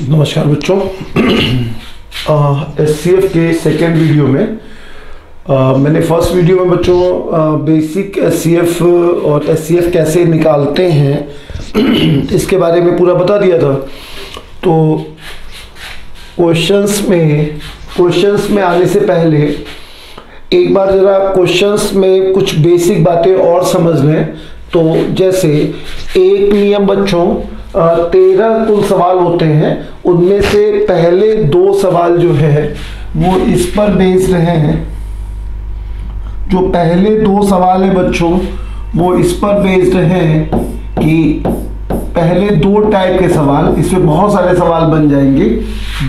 नमस्कार बच्चों। एचसीएफ के सेकेंड वीडियो में मैंने फर्स्ट वीडियो में बच्चों बेसिक एचसीएफ और एचसीएफ कैसे निकालते हैं इसके बारे में पूरा बता दिया था। तो क्वेश्चंस में आने से पहले एक बार ज़रा क्वेश्चंस में कुछ बेसिक बातें और समझ लें। तो जैसे एक नियम बच्चों 13 कुल सवाल होते हैं, उनमें से पहले 2 सवाल जो है वो इस पर बेस्ड हैं। जो पहले 2 सवाल है बच्चों वो इस पर बेस्ड हैं कि पहले 2 टाइप के सवाल, इसमें बहुत सारे सवाल बन जाएंगे।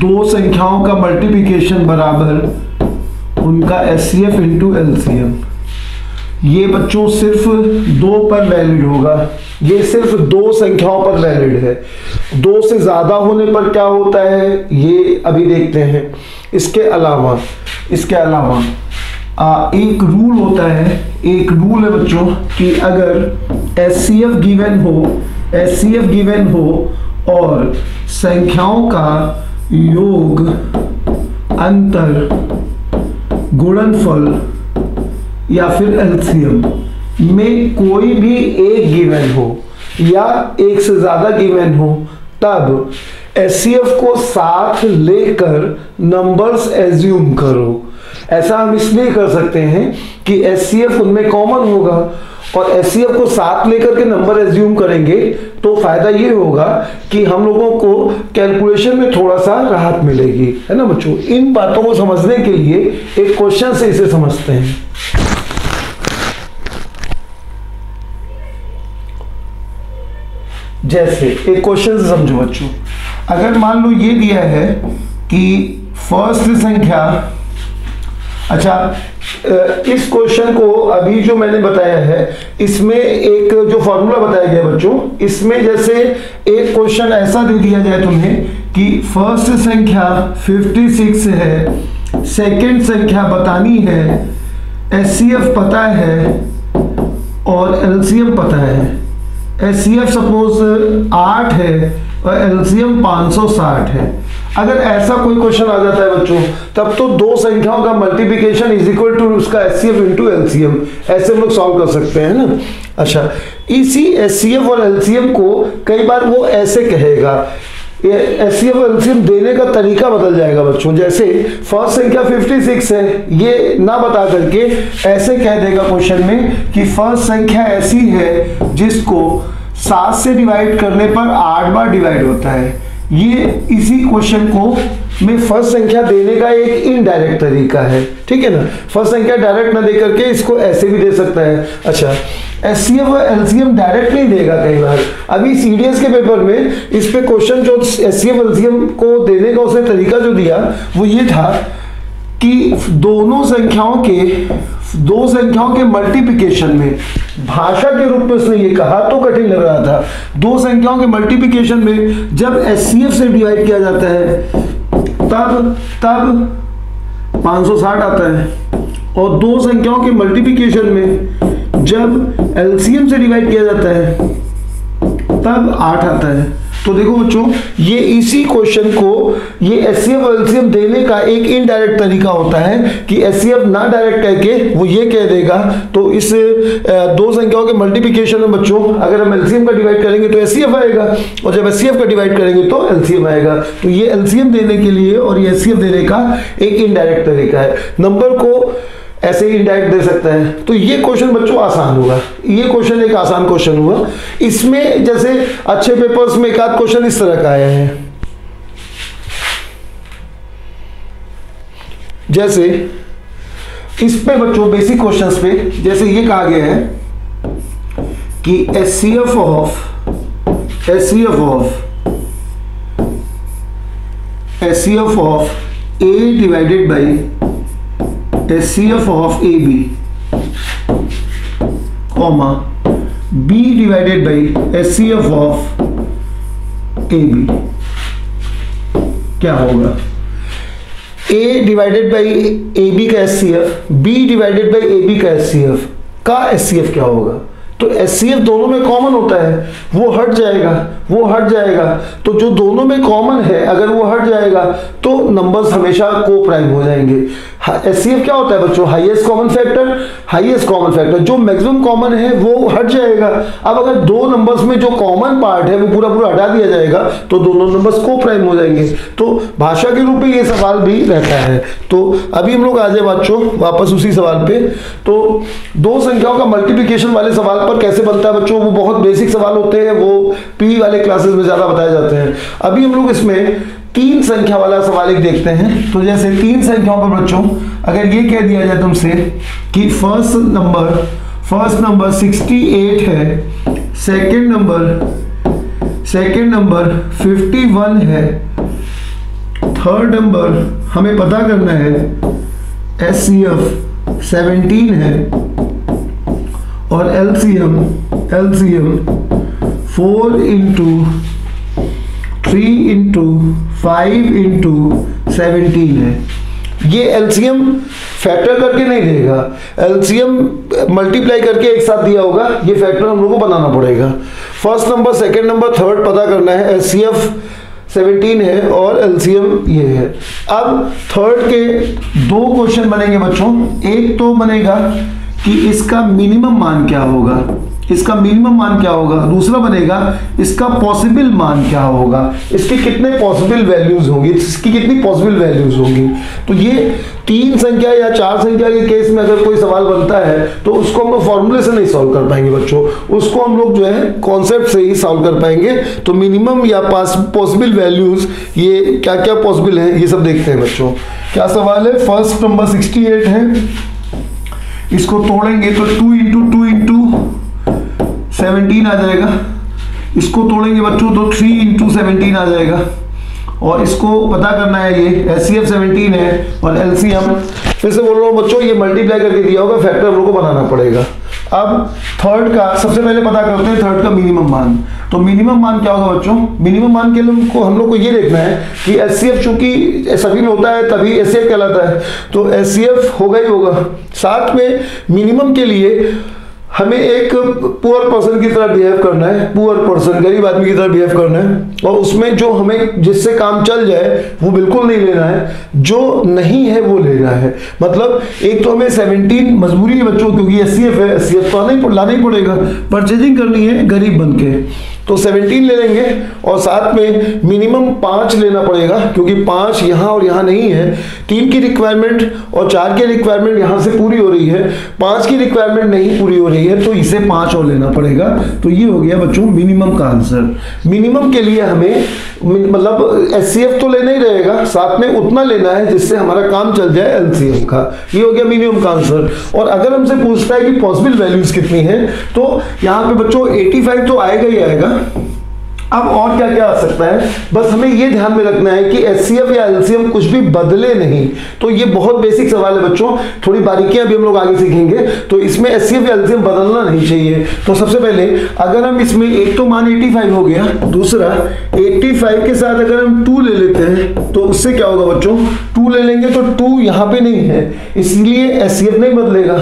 2 संख्याओं का मल्टीप्लिकेशन बराबर उनका एचसीएफ इंटू एलसीएम। ये बच्चों सिर्फ 2 पर वैलिड होगा, ये सिर्फ 2 संख्याओं पर वैलिड है। 2 से ज़्यादा होने पर क्या होता है ये अभी देखते हैं। इसके अलावा एक रूल होता है, एक रूल है बच्चों कि अगर एचसीएफ गिवन हो और संख्याओं का योग, अंतर, गुणनफल या फिर एलसीएम में कोई भी एक गिवन हो या एक से ज्यादा गिवन हो, तब एचसीएफ को साथ लेकर नंबर्स एज्यूम करो। ऐसा हम इसलिए कर सकते हैं कि एचसीएफ उनमें कॉमन होगा और एचसीएफ को साथ लेकर के नंबर एज्यूम करेंगे तो फायदा ये होगा कि हम लोगों को कैलकुलेशन में थोड़ा सा राहत मिलेगी, है ना बच्चों। इन बातों को समझने के लिए एक क्वेश्चन से इसे समझते हैं। जैसे एक क्वेश्चन से समझो बच्चों, अगर मान लो ये दिया है कि फर्स्ट संख्या, अच्छा इस क्वेश्चन को अभी जो मैंने बताया है इसमें एक जो फॉर्मूला बताया गया बच्चों, इसमें जैसे एक क्वेश्चन ऐसा दे दिया जाए तुम्हें कि फर्स्ट संख्या 56 है, सेकंड संख्या बतानी है, एचसीएफ पता है और एलसीएम पता है। एचसीएफ सपोज 8 है और एलसीएम 560 है। अगर ऐसा कोई क्वेश्चन आ जाता है बच्चों, तब तो 2 संख्याओं का मल्टीप्लिकेशन इज इक्वल टू उसका एचसीएफ इंटू एलसीएम, ऐसे हम लोग सॉल्व कर सकते हैं ना। अच्छा, इसी एचसीएफ और एलसीएम को कई बार वो ऐसे कहेगा, एचसीएफ और एलसीएम देने का तरीका बदल जाएगा बच्चों। जैसे फर्स्ट संख्या 56 है, ये ना बता करके ऐसे कह देगा क्वेश्चन में कि फर्स्ट संख्या ऐसी है जिसको 7 से डिवाइड करने पर 8 बार डिवाइड होता है। ये इसी क्वेश्चन को में फर्स्ट संख्या देने का एक इनडायरेक्ट तरीका है, ठीक है ना। फर्स्ट संख्या डायरेक्ट ना दे करके इसको ऐसे भी दे सकता है। अच्छा, एचसीएफ और एलसीएम डायरेक्ट नहीं देगा कई बार। अभी सीडीएस के पेपर में इस पे क्वेश्चन जो एचसीएफ एलसीएम को देने का उसने तरीका जो दिया वो ये था कि दोनों संख्याओं के मल्टीप्लिकेशन में, भाषा के रूप में उसने ये कहा तो कठिन लग रहा था, 2 संख्याओं के मल्टीप्लिकेशन में जब एचसीएफ से डिवाइड किया जाता है तब 560 आता है और 2 संख्याओं के मल्टीप्लिकेशन में जब एलसीएम से डिवाइड किया जाता है तब 8 आता है। तो देखो बच्चों, ये इसी क्वेश्चन को ये एचसीएफ और एलसीएम देने का एक इनडायरेक्ट तरीका होता है कि एचसीएफ ना डायरेक्ट कह के वो ये कह देगा। तो इस 2 संख्याओं के मल्टीप्लिकेशन में बच्चों अगर हम एलसीएम का डिवाइड करेंगे तो एचसीएफ आएगा और जब एचसीएफ का डिवाइड करेंगे तो एलसीएम आएगा। तो ये एलसीएम देने के लिए और ये एचसीएफ देने का एक इनडायरेक्ट तरीका है। नंबर को ऐसे ही इनडायरेक्ट दे सकता है। तो ये क्वेश्चन बच्चों आसान होगा, ये क्वेश्चन एक आसान क्वेश्चन हुआ। इसमें जैसे अच्छे पेपर्स में एक आध क्वेश्चन इस तरह का आया है, जैसे इस पे बच्चों बेसिक क्वेश्चंस पे जैसे ये कहा गया है कि HCF of A divided by HCF of A B comma B divided by HCF of A B क्या होगा। A divided by A B का HCF, B divided by A B का एचसीएफ का एचसीएफ क्या होगा। तो HCF दोनों में कॉमन होता है, वो हट जाएगा, वो हट जाएगा। तो जो दोनों में कॉमन है अगर वो हट जाएगा तो नंबर्स हमेशा को प्राइम हो जाएंगे। HCF क्या होता है बच्चों? Highest common factor, highest common factor. जो मैक्सिमम कॉमन है वो हट जाएगा। अब अगर दो नंबर्स में जो कॉमन पार्ट है वो पूरा पूरा हटा दिया जाएगा तो दोनों नंबर्स को प्राइम हो जाएंगे। तो भाषा के रूप में ये सवाल भी रहता है। तो अभी हम लोग आ जाए बच्चों वापस उसी सवाल पे। तो दो संख्याओं का मल्टीप्लिकेशन वाले सवाल पर कैसे बनता है बच्चों, वो बहुत बेसिक सवाल होते हैं, वो पी वाले क्लासेस में ज्यादा बताए जाते हैं। अभी हम लोग इसमें तीन संख्या वाला सवाल एक देखते हैं। तो जैसे तीन संख्याओं पर बच्चों अगर ये कह दिया जाए तुमसे कि फर्स्ट नंबर 68 है, सेकंड नंबर 51 है, थर्ड नंबर हमें पता करना है HCF 17 है और LCM 4 into 3 into 5 into 17 है। ये LCM फैक्टर करके नहीं देगा, LCM मल्टीप्लाई करके एक साथ दिया होगा। ये फैक्टर हम लोग को बनाना पड़ेगा। First number, second number, third पता करना है। HCF 17 है और LCM ये है। अब थर्ड के दो क्वेश्चन बनेंगे बच्चों। एक तो बनेगा कि इसका मिनिमम मान क्या होगा, इसका मिनिमम मान क्या होगा। दूसरा बनेगा इसका पॉसिबल मान क्या होगा, इसके कितने पॉसिबल वैल्यूज होंगी, इसकी कितनी पॉसिबल वैल्यूज होंगी। तो ये तीन संख्या या चार संख्या के केस में अगर कोई सवाल बनता है तो उसको हम लोग फॉर्मूले से नहीं सॉल्व कर पाएंगे बच्चों, उसको हम लोग जो है कॉन्सेप्ट से ही सॉल्व कर पाएंगे। तो मिनिमम या पॉसिबल वैल्यूज ये क्या क्या पॉसिबल है ये सब देखते हैं बच्चों। क्या सवाल है? फर्स्ट नंबर 68 है, इसको तोड़ेंगे तो 2 into 2 into 17 आ जाएगा। इसको तोड़ेंगे बच्चों तो 3 into 17 आ जाएगा। और इसको पता करना है, ये HCF 17 है और LCM फिर से बोल रहा हूँ बच्चों ये मल्टीप्लाई करके दिया होगा, फैक्टर हम लोग को बनाना पड़ेगा। अब थर्ड का सबसे पहले पता करते हैं थर्ड का मिनिमम मान। तो मिनिमम मान क्या होगा बच्चों? मिनिमम मान के लिए हम लोग को ये देखना है कि HCF चूंकि सभी में होता है तभी HCF कहलाता है, तो HCF होगा ही होगा। साथ में मिनिमम के लिए हमें एक पुअर पर्सन की तरह बिहेव करना है, पुअर पर्सन गरीब आदमी की तरह बिहेव करना है। और उसमें जो हमें जिससे काम चल जाए वो बिल्कुल नहीं लेना है, जो नहीं है वो लेना है। मतलब एक तो हमें 17 मजबूरी है बच्चों, क्योंकि HCF है, HCF तो लाना ही पड़ेगा, परचेजिंग करनी है गरीब बन के, तो 17 ले लेंगे। और साथ में मिनिमम 5 लेना पड़ेगा, क्योंकि 5 यहाँ और यहाँ नहीं है। 3 की रिक्वायरमेंट और 4 की रिक्वायरमेंट यहाँ से पूरी हो रही है, 5 की रिक्वायरमेंट नहीं पूरी हो रही है, तो इसे 5 और लेना पड़ेगा। तो ये हो गया बच्चों मिनिमम का आंसर। मिनिमम के लिए हमें मतलब HCF तो लेना ही रहेगा, साथ में उतना लेना है जिससे हमारा काम चल जाए LCM का। ये हो गया मिनिमम का आंसर। और अगर हमसे पूछता है कि पॉसिबल वैल्यूज कितनी है, तो यहाँ पे बच्चों 85 तो आएगा ही आएगा। अब और क्या क्या आ सकता है, बस हमें ये ध्यान में रखना है कि HCF या LCM कुछ भी बदले नहीं। तो ये बहुत बेसिक सवाल है बच्चों, थोड़ी बारीकियां भी हम लोग आगे सीखेंगे। तो इसमें HCF या LCM बदलना नहीं चाहिए। तो सबसे पहले अगर हम इसमें एक तो मान 85 हो गया, दूसरा 85 के साथ अगर हम 2 ले लेते हैं तो उससे क्या होगा बच्चों, 2 ले लेंगे तो 2 यहाँ पे नहीं है, इसलिए HCF नहीं बदलेगा,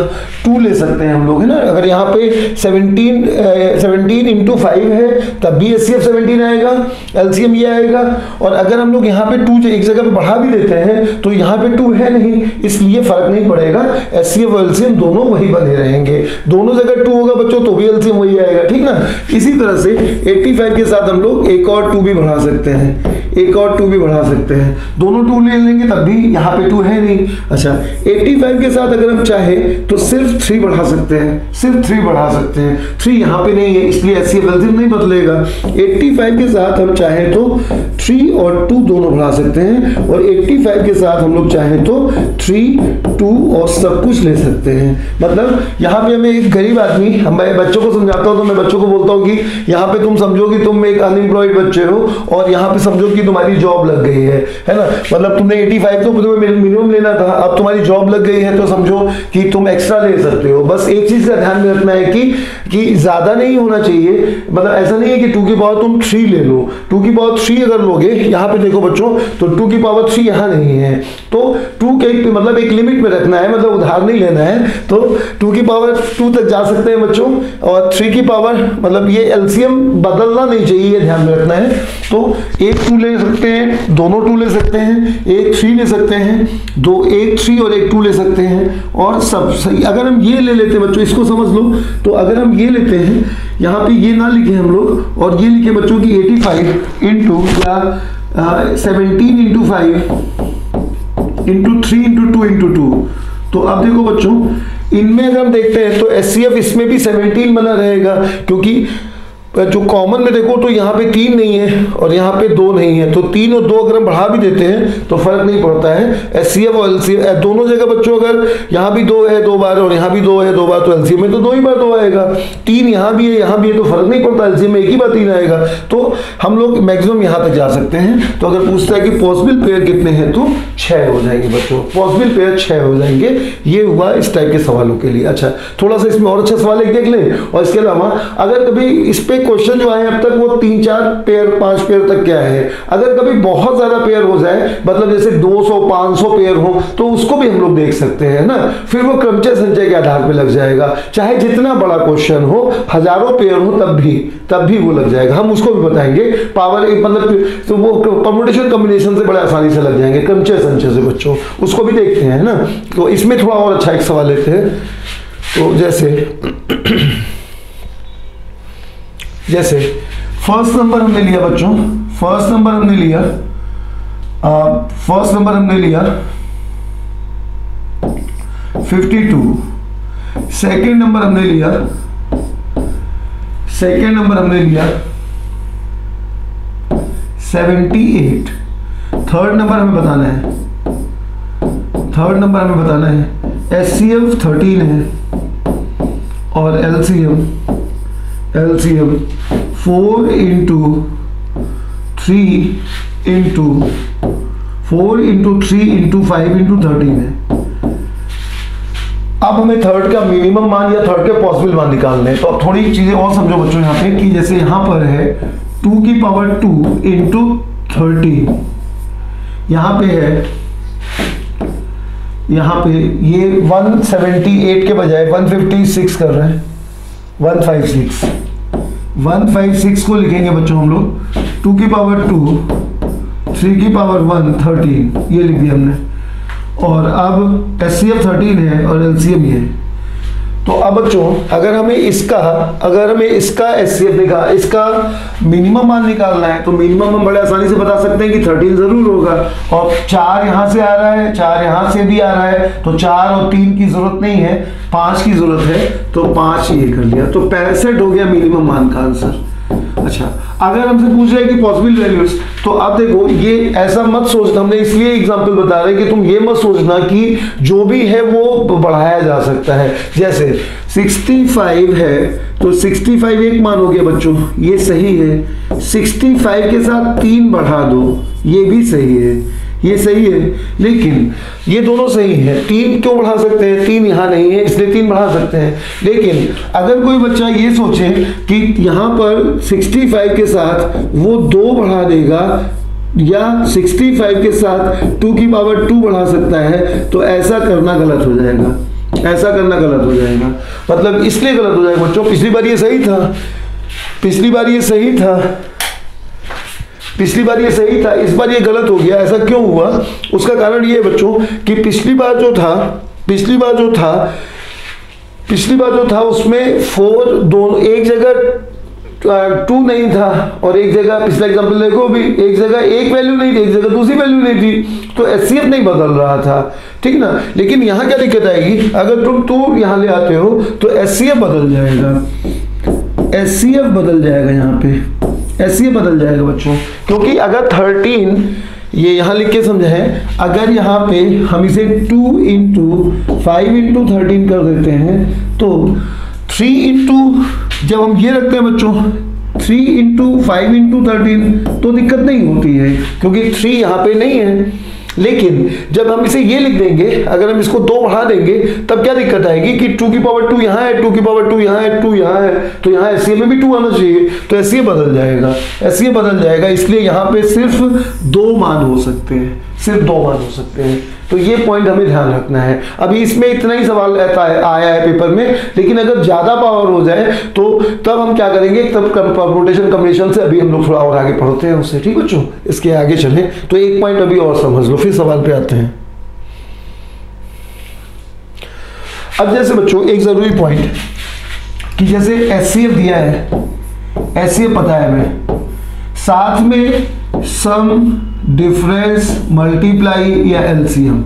2 ले सकते हैं हम लोग, है ना। अगर यहाँ पे 17 into 5 है तब भी HCF 17 आएगा, LCM ये आएगा। और अगर हम लोग यहाँ पे 2 एक जगह पे बढ़ा भी देते हैं तो यहाँ पे 2 है नहीं, इसलिए फर्क नहीं पड़ेगा, HCF और LCM दोनों वही बने रहेंगे। दोनों जगह 2 होगा बच्चों तो भी LCM वही आएगा, ठीक ना। इसी तरह से 85 के साथ हम लोग एक और 2 भी बढ़ा सकते हैं, एक और 2 भी बढ़ा सकते हैं। दोनों 2 ले लेंगे तब भी यहाँ पे 2 है नहीं। अच्छा 85 के साथ अगर हम चाहे तो सिर्फ 3 बढ़ा सकते हैं, सिर्फ 3 बढ़ा सकते हैं, 3 यहाँ पे नहीं है, इसलिए HCF LCM नहीं बदलेगा। 85 के साथ हम चाहे तो 3 और 2 दोनों बढ़ा सकते हैं, और 85 के साथ हम लोग चाहे तो 3, 2 और सब कुछ ले सकते हैं। मतलब यहाँ पे हमें एक गरीब आदमी, मैं बच्चों को समझाता हूँ तो मैं बच्चों को बोलता हूँ कि यहाँ पे तुम समझो कि तुम एक अनएम्प्लॉयड बच्चे हो और यहाँ पे समझो कि तुम्हारी जॉब लग गई है ना। मतलब तुमने 85 तो तुम्हें मिनिमम लेना था, अब तुम्हारी जॉब लग गई है तो समझो कि तुम एक्स्ट्रा ले सकते हो। बस एक चीज का ध्यान में रखना है कि ज्यादा नहीं होना चाहिए। मतलब ऐसा नहीं है कि 2 के पावर तुम तुम 3 ले लो, 2 की पावर 3 अगर लोगे, यहाँ पे देखो बच्चों, तो 2 की पावर 3 यहाँ नहीं है, तो 2 के मतलब एक लिमिट में रखना है, मतलब उधार नहीं लेना है, तो 2 की पावर 2 तक जा सकते हैं बच्चों, और 3 की पावर मतलब ये एलसीएम बदलना नहीं चाहिए, ये ध्यान में रखना है। तो एक 2 ले सकते हैं, दोनों 2 ले सकते हैं, एक 3 ले सकते हैं, एक 3 और एक 2 ले सकते हैं, और सब सही। अगर हम ये ले लेते हैं बच्चों, इसको समझ लो, तो अगर हम ये लेते हैं, यहाँ पे ये ना लिखे हम लोग, और ये लिखे बच्चों की 85 इंटू या 17 इंटू 5 इंटू 3 इंटू 2 इंटू 2। तो अब देखो बच्चों, इनमें अगर हम देखते हैं तो एचसीएफ इसमें भी 17 बना रहेगा, क्योंकि जो कॉमन में देखो तो यहाँ पे 3 नहीं है और यहाँ पे 2 नहीं है, तो 3 और 2 अगर हम बढ़ा भी देते हैं तो फर्क नहीं पड़ता है। एचसीएफ और एलसीएफ दोनों जगह बच्चों, अगर यहाँ भी 2 है 2 बार और यहाँ भी 2 है 2 बार, तो एलसीएम में तो 2 ही बार 2 आएगा। 3 यहाँ भी है यहाँ भी है तो फर्क नहीं पड़ता, एलसीएम में एक ही बार 3 आएगा। तो हम लोग मैक्सिमम यहाँ तक जा सकते हैं। तो अगर पूछता है कि पॉसिबल पेयर कितने हैं, तो 6 हो जाएंगे बच्चों, पॉसिबल पेयर 6 हो जाएंगे। ये हुआ इस टाइप के सवालों के लिए। अच्छा, थोड़ा सा इसमें और अच्छा सवाल एक देख लें, और इसके अलावा अगर कभी इस पे क्वेश्चन जो आए अब तक वो 3-4 पेयर 5 पेयर तक क्या है, अगर कभी बहुत ज्यादा पेयर हो जाए, मतलब जैसे 200-500 पेयर हो, तो उसको भी हम लोग देख सकते हैं ना। फिर वो क्रमचय संचय के आधार पे लग जाएगा, चाहे जितना बड़ा क्वेश्चन हो, हजारों पेयर हो, तब भी वो लग जाएगा। हम उसको भी बताएंगे। पावर मतलब तो वो परम्यूटेशन कॉम्बिनेशन से बड़े आसानी से लग जाएंगे, क्रमचय संचय से बच्चों, उसको भी देखते हैं ना। तो इसमें थोड़ा और अच्छा एक सवाल लेते हैं। तो जैसे फर्स्ट नंबर हमने लिया बच्चों, फर्स्ट नंबर हमने लिया 52, सेकेंड नंबर हमने लिया 78, थर्ड नंबर हमें बताना है, एचसीएफ 13 है और एलसीएम 4 इंटू 3 इंटू 5 इंटू 13 है। अब हमें थर्ड का मिनिमम मान या थर्ड के पॉसिबल मान निकालने हैं। तो अब थोड़ी चीजें और समझो बच्चों यहाँ पे, कि जैसे यहाँ पर है 2 की पावर 2 इंटू 13, यहाँ पे ये 178 के बजाय 156 कर रहे हैं, 156 को लिखेंगे बच्चों हम लोग 2 की पावर 2 3 की पावर 1 13, ये लिख दिया हमने। और अब एचसीएफ 13 है और एलसीएम ये है। तो अब बच्चों अगर हमें इसका एचसीएफ देखा, इसका मिनिमम मान निकालना है, तो मिनिमम हम बड़े आसानी से बता सकते हैं कि 13 जरूर होगा। और 4 यहां से आ रहा है, 4 यहां से भी आ रहा है, तो 4 और 3 की जरूरत नहीं है, 5 की जरूरत है, तो 5 ये कर लिया, तो 65 हो गया मिनिमम मान का आंसर। अच्छा, अगर हमसे पूछ रहे हैं कि पॉसिबल वैल्यूज, तो अब देखो ये ऐसा मत सोचना, हमने इसलिए एग्जांपल बता रहे हैं कि तुम ये मत सोचना कि जो भी है वो बढ़ाया जा सकता है। जैसे 65 है तो 65 एक मान हो गया बच्चों, ये सही है। 65 के साथ 3 बढ़ा दो, ये भी सही है, ये सही है। लेकिन ये दोनों सही है, 3 क्यों बढ़ा सकते हैं, 3 यहाँ नहीं है इसलिए 3 बढ़ा सकते हैं। लेकिन अगर कोई बच्चा ये सोचे कि यहाँ पर 65 के साथ वो 2 बढ़ा देगा या 65 के साथ 2 की पावर 2 बढ़ा सकता है, तो ऐसा करना गलत हो जाएगा, मतलब इसलिए गलत हो जाएगा बच्चों, पिछली बार ये सही था, इस बार ये गलत हो गया। ऐसा क्यों हुआ, उसका कारण ये बच्चों कि पिछली बार जो था उसमें 4 दोनों, एक जगह 2 नहीं था और एक जगह, पिछला एग्जांपल देखो भी, एक जगह एक वैल्यू नहीं थी, एक जगह दूसरी वैल्यू नहीं थी, तो एचसीएफ नहीं बदल रहा था, ठीक ना। लेकिन यहाँ क्या दिक्कत आएगी, अगर तुम 2 यहाँ ले आते हो तो एचसीएफ बदल जाएगा, यहाँ पे एचसीएफ बदल जाएगा बच्चों, क्योंकि अगर 13 ये यहाँ लिख के समझाएं, अगर यहाँ पे हम इसे 2 इंटू 5 इंटू 13 कर देते हैं, तो 3 इंटू, जब हम ये रखते हैं बच्चों 3 इंटू 5 इंटू 13, तो दिक्कत नहीं होती है, क्योंकि 3 यहाँ पे नहीं है। लेकिन जब हम इसे ये लिख देंगे, अगर हम इसको 2 बढ़ा देंगे तब क्या दिक्कत आएगी कि 2 की पावर 2 यहाँ है, 2 की पावर 2 यहाँ है, 2 यहाँ है, तो यहाँ एससीएफ में भी 2 आना चाहिए, तो एससीएफ बदल जाएगा, एससीएफ बदल जाएगा। इसलिए यहाँ पे सिर्फ 2 मान हो सकते हैं, सिर्फ 2 मान हो सकते हैं। तो ये पॉइंट हमें ध्यान रखना है। अभी इसमें इतना ही सवाल रहता है, आया है पेपर में, लेकिन अगर ज्यादा पावर हो जाए तो तब हम क्या करेंगे, तब परम्यूटेशन कॉम्बिनेशन से अभी हम लोग थोड़ा और आगे पढ़ते हैं उससे। ठीक बच्चों, इसके आगे चले तो एक पॉइंट अभी और समझ लो, फिर सवाल पे आते हैं। अब जैसे बच्चों एक जरूरी पॉइंट कि जैसे एचसीएफ दिया है, एचसीएफ पता है हमें, साथ में सम, डिफरेंस, मल्टीप्लाई या एलसीएम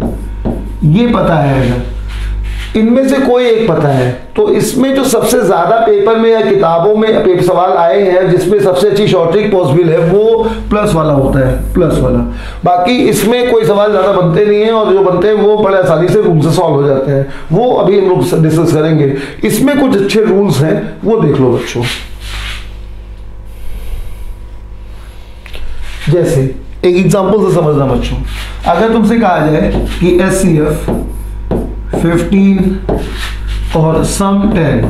ये पता है। अगर इनमें से कोई एक पता है तो इसमें जो सबसे ज्यादा पेपर में या किताबों में पेपर सवाल आए हैं जिसमें सबसे अच्छी शॉर्ट ट्रिक पॉसिबल है वो प्लस वाला होता है, प्लस वाला। बाकी इसमें कोई सवाल ज्यादा बनते नहीं है और जो बनते हैं वो बड़े आसानी से रूल से सॉल्व हो जाते हैं, वो अभी हम लोग डिस्कस करेंगे। इसमें कुछ अच्छे रूल्स हैं वो देख लो बच्चों। जैसे एक एग्जांपल से समझना बच्चों, अगर तुमसे कहा जाए कि एचसीएफ 15 और सम 10,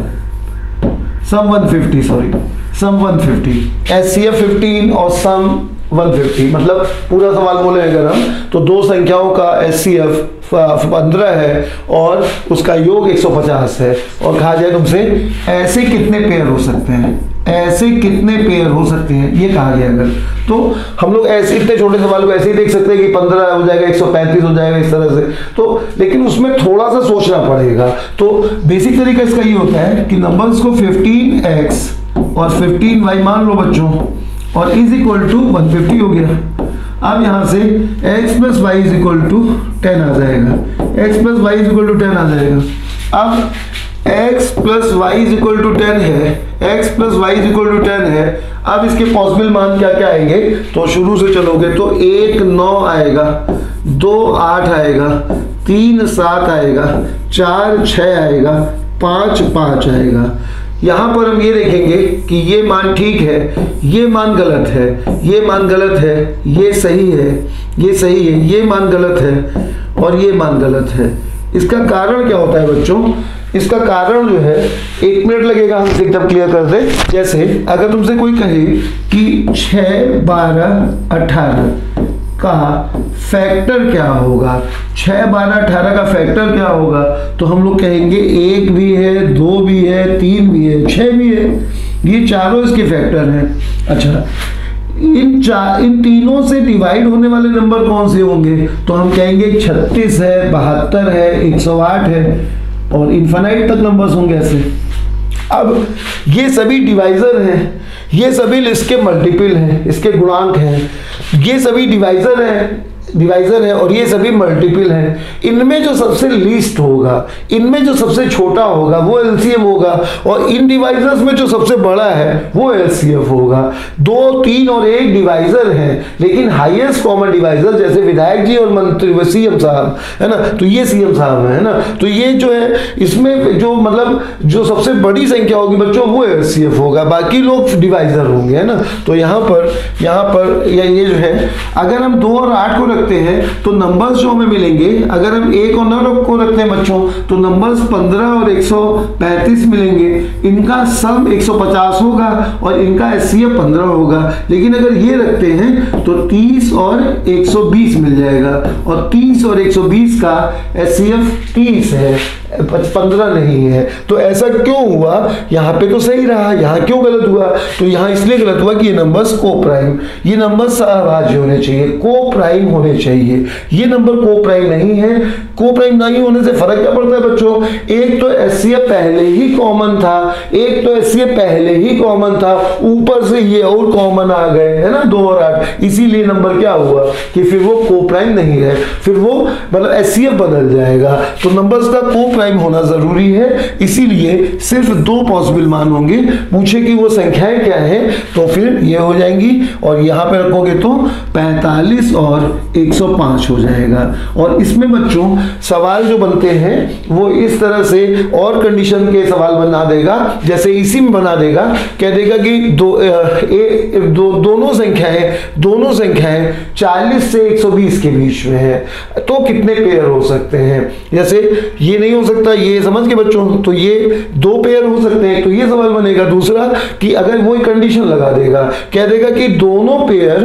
सम 150, सॉरी सम 150, एचसीएफ 15 और सम 150, मतलब पूरा सवाल बोले अगर हम तो दो संख्याओं का एचसीएफ 15 है और उसका योग 150 है, और कहा जाए तुमसे ऐसे कितने पेयर हो सकते हैं, ऐसे कितने पेयर हो सकते हैं ये कहा गया। अगर तो हम लोग ऐसे इतने छोटे सवाल को ऐसे ही देख सकते हैं कि 15 हो जाएगा, 135 हो जाएगा, इस तरह से, तो लेकिन उसमें थोड़ा सा सोचना पड़ेगा। तो बेसिक तरीका इसका ये होता है कि नंबर्स को 15x और 15y मान लो बच्चों, और इज इक्वल टू 150 हो गया। अब यहां से x plus Y is equal to 10 आ जाएगा, x plus Y is equal to 10 आ जाएगा। अब x plus Y is equal to 10 है, x plus Y is equal to 10 है। अब इसके पॉसिबल मान क्या क्या आएंगे, तो शुरू से चलोगे तो 1 9 आएगा, 2 8 आएगा, 3 7 आएगा, 4 6 आएगा, 5 5 आएगा। यहां पर हम ये देखेंगे कि ये मान ठीक है, ये मान गलत है, ये मान गलत है, ये सही है, ये सही है, ये मान गलत है और ये मान गलत है। इसका कारण क्या होता है बच्चों, इसका कारण जो है 1 मिनट लगेगा हम एकदम क्लियर कर दे। जैसे अगर तुमसे कोई कहे कि 6 12 18 का फैक्टर क्या होगा, 6 12 18 का फैक्टर क्या होगा, तो हम लोग कहेंगे 1 भी है, 2 भी है, 3 भी है, 6 भी है, ये चारों इसके फैक्टर हैं। अच्छा, इन तीनों से डिवाइड होने वाले नंबर कौन से होंगे, तो हम कहेंगे 36 है, 72 है, 108 है और इन्फिनाइट तक नंबर्स होंगे ऐसे। अब ये सभी डिवाइजर हैं, ये सभी इसके मल्टीपल हैं, इसके गुणांक हैं, ये सभी डिवाइजर हैं, डिवाइजर है और ये सभी मल्टीपल हैं। इनमें जो सबसे लीस्ट होगा, इनमें जो सबसे छोटा होगा वो एलसीएम होगा, और इन डिवाइजर्स में जो सबसे बड़ा है वो एलसीएफ होगा। 2 3 और 1 डिवाइजर हैं, लेकिन हाईएस्ट कॉमन डिवाइजर जैसे विधायक जी और मंत्री सीएम साहब है ना, तो ये सीएम साहब है ना, तो ये जो है इसमें जो मतलब जो सबसे बड़ी संख्या होगी बच्चों वो एलसीएफ होगा, बाकी लोग डिवाइजर होंगे, है ना। तो यहाँ पर ये जो है अगर हम 2 और 8 को रखते हैं तो नंबर्स जो हमें मिलेंगे, अगर हम 1 और 9 को रखते हैं बच्चों तो नंबर्स 15 और 135 मिलेंगे। इनका सम 150 होगा और इनका एचसीएफ 15 होगा। लेकिन अगर ये रखते हैं तो 30 और 120 मिल जाएगा, और 30 और 120 का एचसीएफ 30 है, 15 नहीं है। तो ऐसा क्यों हुआ, यहाँ पे तो सही रहा, यहाँ क्यों गलत हुआ, तो यहाँ इसलिए गलत हुआ कि ये नंबर्स को प्राइम, ये नंबर सहभाज्य होने चाहिए, को प्राइम होने चाहिए। ये नंबर को प्राइम नहीं है। को प्राइम नहीं होने से फर्क क्या पड़ता है बच्चों, एक तो एचसीएफ पहले ही कॉमन था, एक तो एचसीएफ पहले ही कॉमन था, ऊपर से ये और कॉमन आ गए, है ना, 2 और 8, इसीलिए नंबर क्या हुआ कि फिर वो को प्राइम नहीं है, फिर वो मतलब एचसीएफ बदल जाएगा। तो नंबर्स का को प्राइम होना जरूरी है, इसीलिए सिर्फ 2 पॉसिबल मान होंगे। पूछे कि वो संख्याएं क्या है तो फिर ये हो जाएंगी, और यहां पे रखोगे तो 45 और 105 हो जाएगा। और इसमें बच्चों सवाल जो बनते हैं वो इस तरह से और कंडीशन के सवाल बना देगा, जैसे इसी में बना देगा, कह देगा कि दोनों संख्याएं 40 से 120 के बीच में है, तो कितने पेयर हो सकते हैं। जैसे ये नहीं हो सकता, ये समझ के बच्चों, तो ये 2 पेयर हो सकते हैं, तो ये सवाल बनेगा। दूसरा कि अगर वो कंडीशन लगा देगा, कह देगा कि दोनों पेयर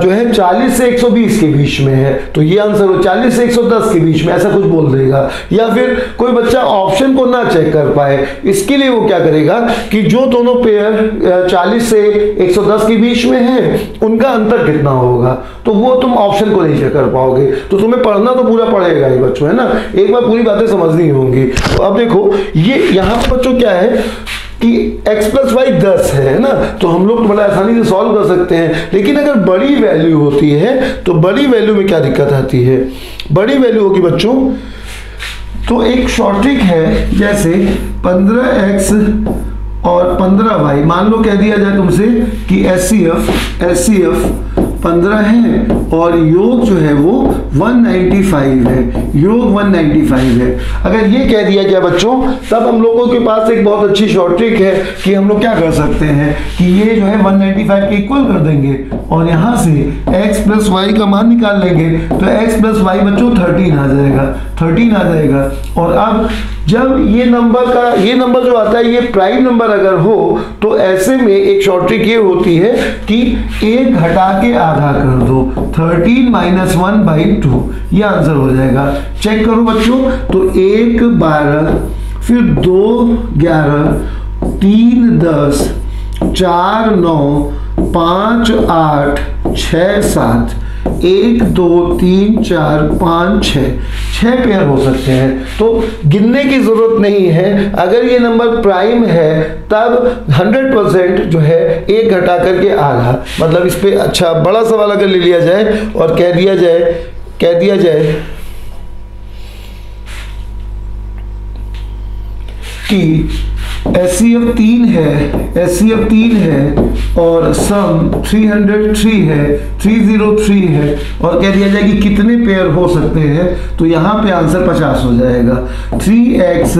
जो है 40 से 120 के बीच में है, तो ये आंसर हो 40 से 110 के बीच में, ऐसा कुछ बोल देगा। या फिर कोई बच्चा ऑप्शन को ना चेक कर पाए, इसके लिए वो क्या करेगा कि जो दोनों पेयर 40 से 110 के बीच में है उनका अंतर कितना होगा, तो वो तुम ऑप्शन को नहीं चेक कर पाओगे। तो तुम्हें पढ़ना तो पूरा पड़ेगा ही बच्चों, है ना, एक बार पूरी बातें समझनी होंगी। तो अब देखो ये यहाँ पर बच्चों क्या है कि x + y 10 है ना, तो हम लोग बड़ा आसानी से सॉल्व कर सकते हैं। लेकिन अगर बड़ी वैल्यू होती है तो बड़ी वैल्यू में क्या दिक्कत आती है, बड़ी वैल्यू होगी बच्चों तो एक शॉर्ट ट्रिक है, जैसे 15x और 15y, मान लो कह दिया जाए तुमसे कि HCF 15 है और योग जो है वो 195 है, योग 195 है। अगर ये कह दिया गया बच्चों, तब हम लोगों के पास एक बहुत अच्छी शॉर्ट ट्रिक है कि हम लोग क्या कर सकते हैं कि ये जो है 195 के इक्वल कर देंगे और यहां से x + y का मान निकाल लेंगे, तो x + y बच्चों 13 आ जाएगा। और अब जब ये नंबर जो आता है ये प्राइम नंबर अगर हो, तो ऐसे में एक शॉर्ट ट्रिक ये होती है कि 1 घटा के आधा कर दो, 13 - 1/2, ये आंसर हो जाएगा। चेक करो बच्चों, तो 1 12, फिर 2 11, 3 10, 4 9, 5 8, 6 7, 1 2 3 4 5 6 पेयर हो सकते हैं। तो गिनने की जरूरत नहीं है, अगर ये नंबर प्राइम है तब 100% जो है 1 घटा करके आधा, मतलब इस पे अच्छा बड़ा सवाल अगर ले लिया जाए और कह दिया जाए कि HCF 3 है और सम 303 है, 303 है, और कह दिया जाए कि कितने पेयर हो सकते हैं, तो यहाँ पे आंसर 50 हो जाएगा। 3x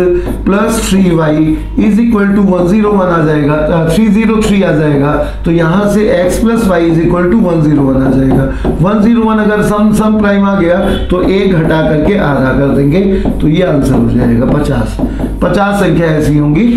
+ 3y = 101 आ जाएगा, 303 आ जाएगा, तो यहाँ से x + y = 101 आ जाएगा। 101 अगर सम प्राइम आ गया तो 1 घटा करके आधा कर देंगे, तो ये आंसर हो जाएगा 50 संख्या ऐसी होंगी।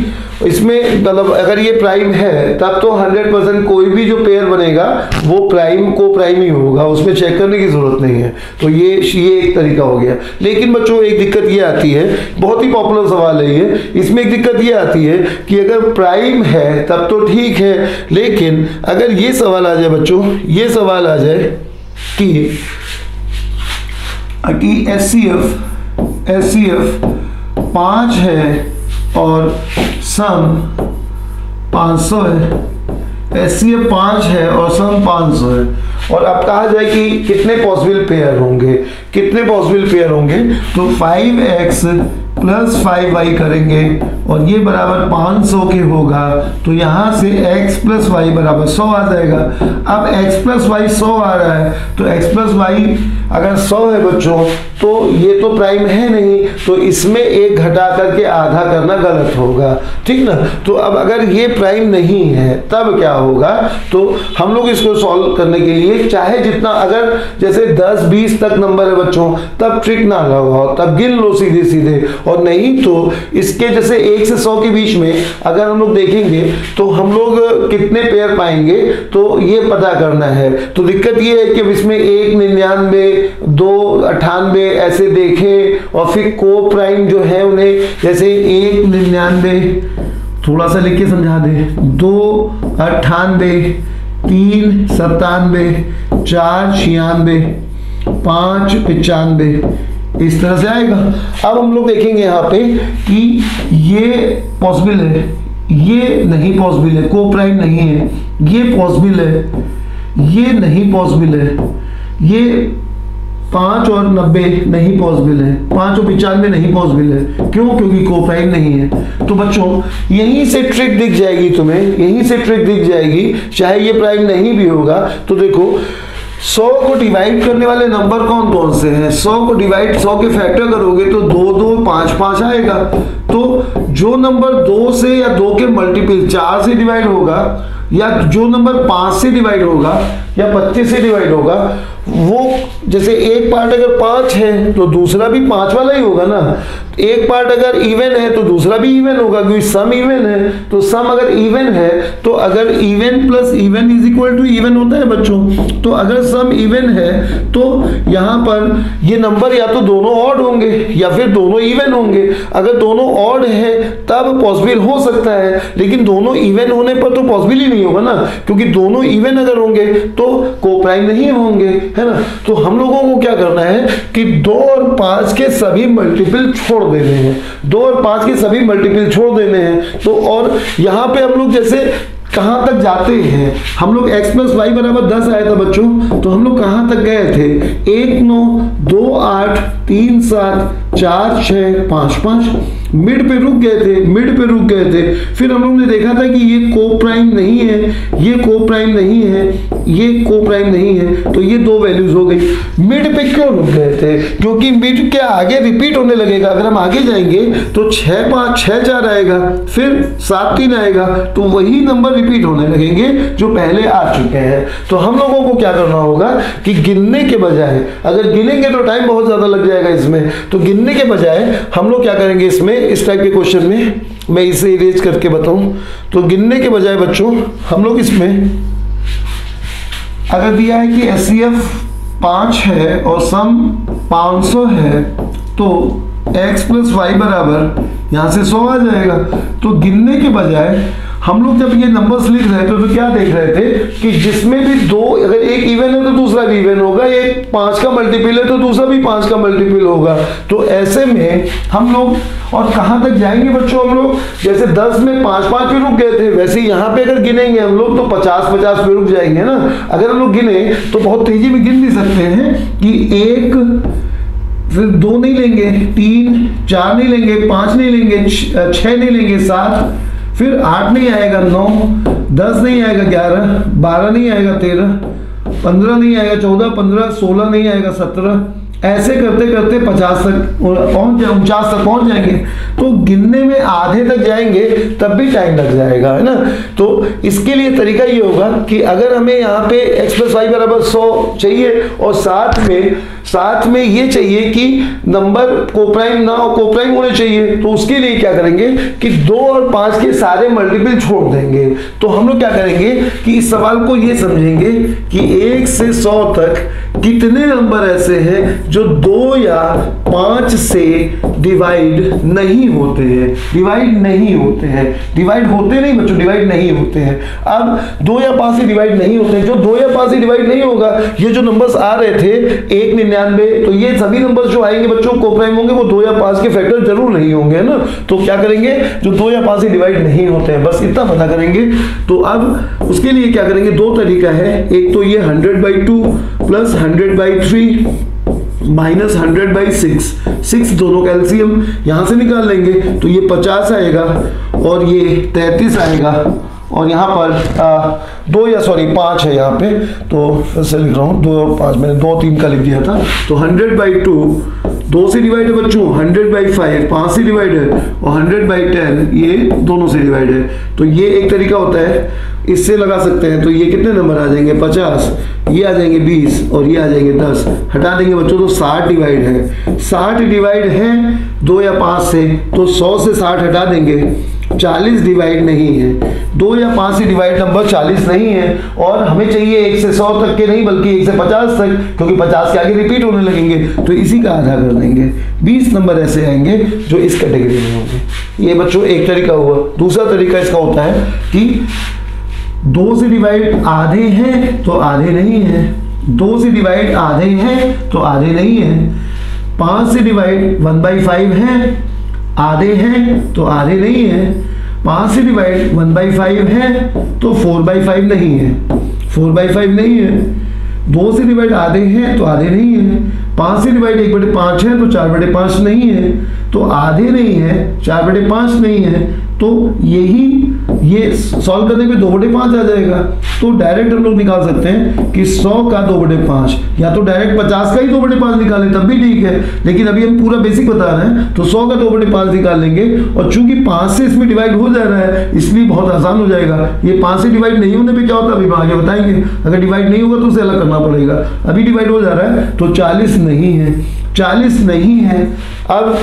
इसमें मतलब अगर ये प्राइम है तब तो 100% कोई भी जो पेयर बनेगा वो प्राइम ही होगा, उसमें चेक करने की जरूरत नहीं है। तो ये एक तरीका हो गया। लेकिन बच्चों एक दिक्कत ये आती है, बहुत ही पॉपुलर सवाल है ये, इसमें एक दिक्कत ये आती है कि अगर प्राइम है तब तो ठीक है, लेकिन अगर ये सवाल आ जाए बच्चों, ये सवाल आ जाए कि HCF 5 है और सम 500 है, HCF 5 है और सम 500 है, और अब कहा जाए कि कितने पॉसिबल पेयर होंगे, तो 5x + 5y करेंगे और ये बराबर 500 के होगा, तो यहाँ से x + y = 100 आ जाएगा। अब x + y 100 आ रहा है, तो x + y अगर 100 है बच्चों तो ये तो प्राइम है नहीं, तो इसमें 1 घटा करके आधा करना गलत होगा, ठीक ना। तो अब अगर ये प्राइम नहीं है तब क्या होगा, तो हम लोग इसको सॉल्व करने के लिए चाहे जितना, अगर जैसे 10-20 तक नंबर है बच्चों तब ट्रिक ना लगाओ, तब गिन लो सीधे, और नहीं तो इसके जैसे 1 से 100 के बीच में अगर हम लोग देखेंगे तो हम लोग कितने पेयर पाएंगे, तो ये पता करना है। तो दिक्कत ये है कि इसमें 199, 298 ऐसे देखें, और फिर को प्राइम जो है उन्हें जैसे 199 थोड़ा सा लिख के समझा दे, 298, 397, 496, 595, इस तरह से आएगा। अब हम लोग देखेंगे यहाँ पे कि ये पॉसिबल है, ये नहीं पॉसिबल है, को प्राइम नहीं है, ये पॉसिबल है, ये नहीं पॉसिबल है, ये 5 और 90 नहीं पॉसिबल है, 5 और 95 नहीं पॉसिबल है। क्यों? क्योंकि को प्राइम नहीं है। तो बच्चों यहीं से ट्रिक दिख जाएगी तुम्हें, यहीं से ट्रिक दिख जाएगी, चाहे ये प्राइम नहीं भी होगा। तो देखो 100 को डिवाइड करने वाले नंबर कौन कौन से हैं? 100 को डिवाइड 100 के फैक्टर करोगे तो 2 2 5 5 आएगा। तो जो नंबर 2 से या 2 के मल्टीपल 4 से डिवाइड होगा, या जो नंबर 5 से डिवाइड होगा या 25 से डिवाइड होगा, वो जैसे एक पार्ट अगर 5 है तो दूसरा भी 5 वाला ही होगा ना। एक पार्ट अगर इवन है तो दूसरा भी इवन होगा, क्योंकि सम इवन है। तो सम अगर इवन है तो अगर even plus even is equal to even होता है बच्चों। तो अगर सम इवन है तो यहाँ पर ये नंबर या तो दोनों ऑड होंगे या फिर दोनों इवन होंगे। अगर दोनों ऑड है तब पॉसिबल हो सकता है, लेकिन दोनों इवन होने पर तो पॉसिबल ही नहीं होगा ना, क्योंकि दोनों इवन अगर होंगे तो को प्राइम नहीं होंगे, है ना। तो हम लोगों को क्या करना है कि 2 और 5 के सभी मल्टीपल छोड़ देने हैं, 2 और 5 के सभी मल्टीपल छोड़ देने हैं। तो और यहाँ पे हम लोग जैसे कहां तक जाते हैं, हम लोग x प्लस वाई बराबर 10 आया था बच्चों, तो हम लोग कहां तक गए थे? 1 9 2 8 3 7 4 6 5 5 मिड पे रुक गए थे, मिड पे रुक गए थे। फिर हम लोग ने देखा था कि ये को प्राइम नहीं है, ये को प्राइम नहीं है, ये को प्राइम नहीं है, तो ये 2 वैल्यूज हो गई। मिड पे क्यों रुक गए थे? क्योंकि मिड के आगे रिपीट होने लगेगा। अगर हम आगे जाएंगे तो 6 5 6 4 आएगा, फिर 7 3 आएगा, तो वही नंबर रिपीट होने लगेंगे जो पहले आ चुके हैं। तो हम लोगों को क्या करना होगा कि गिनने के बजाय, अगर गिनेंगे तो टाइम बहुत ज्यादा लग जाएगा इसमें, तो गिनने के बजाय हम लोग क्या करेंगे इसमें, इस टाइप के क्वेश्चन में मैं इसे इरेज करके बताऊं, तो गिनने के बजाय बच्चों हम लोग इसमें अगर दिया है कि SCF 5 है और सम 500 है, तो x प्लस वाई बराबर यहां से 100 आ जाएगा। तो गिनने के बजाय हम लोग जब ये नंबर्स लिख रहे थे तो क्या देख रहे थे कि जिसमें भी 2, अगर एक इवन है तो दूसरा भी इवन होगा, एक 5 का मल्टीपल है तो दूसरा भी 5 का मल्टीपल होगा। तो ऐसे में हम लोग और कहां तक जाएंगे बच्चों, हम लोग जैसे 10 में 5 5 पे रुक गए थे, वैसे यहाँ पे अगर गिनेंगे हम लोग तो 50 50 पे रुक जाएंगे ना। अगर हम लोग गिने तो बहुत तेजी में गिन भी सकते हैं कि 1, फिर 2 नहीं लेंगे, 3 4 नहीं लेंगे, 5 नहीं लेंगे, 6 नहीं लेंगे, 7, फिर 8 नहीं आएगा, 9 10 नहीं आएगा, 11 12 नहीं आएगा, 13 15 नहीं आएगा, 14 15 16 नहीं आएगा, 17, ऐसे करते करते 50 तक पहुंच 49 तक पहुंच जाएंगे। तो गिनने में आधे तक जाएंगे तब भी टाइम लग जाएगा, है ना। तो इसके लिए तरीका ये होगा कि अगर हमें यहाँ पे x प्लस वाई बराबर 100 चाहिए और साथ में ये चाहिए कि नंबर को प्राइम ना हो, को प्राइम होने चाहिए, तो उसके लिए क्या करेंगे कि 2 और 5 के सारे मल्टीपल छोड़ देंगे। तो हम लोग क्या करेंगे कि इस सवाल को ये समझेंगे कि 1 से 100 तक कितने नंबर ऐसे हैं जो 2 या 5 से डिवाइड नहीं होते हैं, डिवाइड नहीं होते हैं, डिवाइड होते नहीं बच्चों, डिवाइड नहीं होते हैं। अब 2 या 5 से डिवाइड नहीं होते हैं, जो 2 या 5 से डिवाइड नहीं होगा, ये जो नंबर्स आ रहे थे 1 99, तो ये सभी नंबर्स जो आएंगे बच्चों को प्राइम होंगे, वो 2 या 5 के फैक्टर जरूर नहीं होंगे, है ना। तो क्या करेंगे, जो 2 या 5 से डिवाइड नहीं होते हैं, बस इतना पता करेंगे। तो अब उसके लिए क्या करेंगे, 2 तरीका है। एक तो ये 100/2 प्लस 100/3 माइनस 100/6, 6 दोनों का एलसीएम यहां से निकाल लेंगे, तो ये 50 आएगा और ये 33 आएगा। और यहाँ पर 5 है यहाँ पे, तो फिर से लिख रहा हूँ 2 और 5, मैंने 2 3 का लिख दिया था। तो 100/2 2 से डिवाइड है बच्चों, 100/5 5 से डिवाइड है, और 100/10 ये दोनों से डिवाइड है। तो ये एक तरीका होता है, इससे लगा सकते हैं। तो ये कितने नंबर आ जाएंगे, 50, ये आ जाएंगे 20 और ये आ जाएंगे 10। हटा देंगे बच्चों तो 60 डिवाइड है, 60 डिवाइड है 2 या 5 से, तो 100 से 60 हटा देंगे, 40 डिवाइड नहीं है। 2 या 5 से डिवाइड नंबर 40 नहीं है, और हमें चाहिए 1 से 100 तक के नहीं बल्कि 1 से 50 तक, क्योंकि 50 के आगे रिपीट होने लगेंगे, तो इसी का आधा कर देंगे। 20 नंबर ऐसे आएंगे जो इस कैटेगरी में होंगे। ये बच्चों एक तरीका हुआ। दूसरा तरीका इसका होता है कि 2 से डिवाइड आधे हैं तो आधे नहीं है, 2 से डिवाइड आधे हैं तो आधे नहीं है, 5 से डिवाइड 1/5 है, आधे हैं तो आधे नहीं है, 5 से डिवाइड 1/5 है तो 4/5 नहीं है, 4/5 नहीं है, 2 से डिवाइड आधे हैं तो आधे नहीं है, 5 से डिवाइड 1/5 है तो 4/5 नहीं है, तो आधे नहीं है, 4/5 नहीं है, तो ये सॉल्व करने पे 2/5 आ जाएगा। तो डायरेक्ट हम लोग निकाल सकते हैं कि 100 का 2/5, या तो डायरेक्ट 50 का ही 2/5 निकालें तब भी ठीक है, लेकिन अभी हम पूरा बेसिक बता रहे हैं तो 100 का 2/5 निकाल लेंगे। और चूंकि 5 से इसमें डिवाइड हो जा रहा है इसलिए बहुत आसान हो जाएगा। ये 5 से डिवाइड नहीं होने पे क्या होता है अभी आगे बताएंगे, अगर डिवाइड नहीं होगा तो उसे अलग करना पड़ेगा। अभी डिवाइड हो जा रहा है तो 40 नहीं है, 40 नहीं है। अब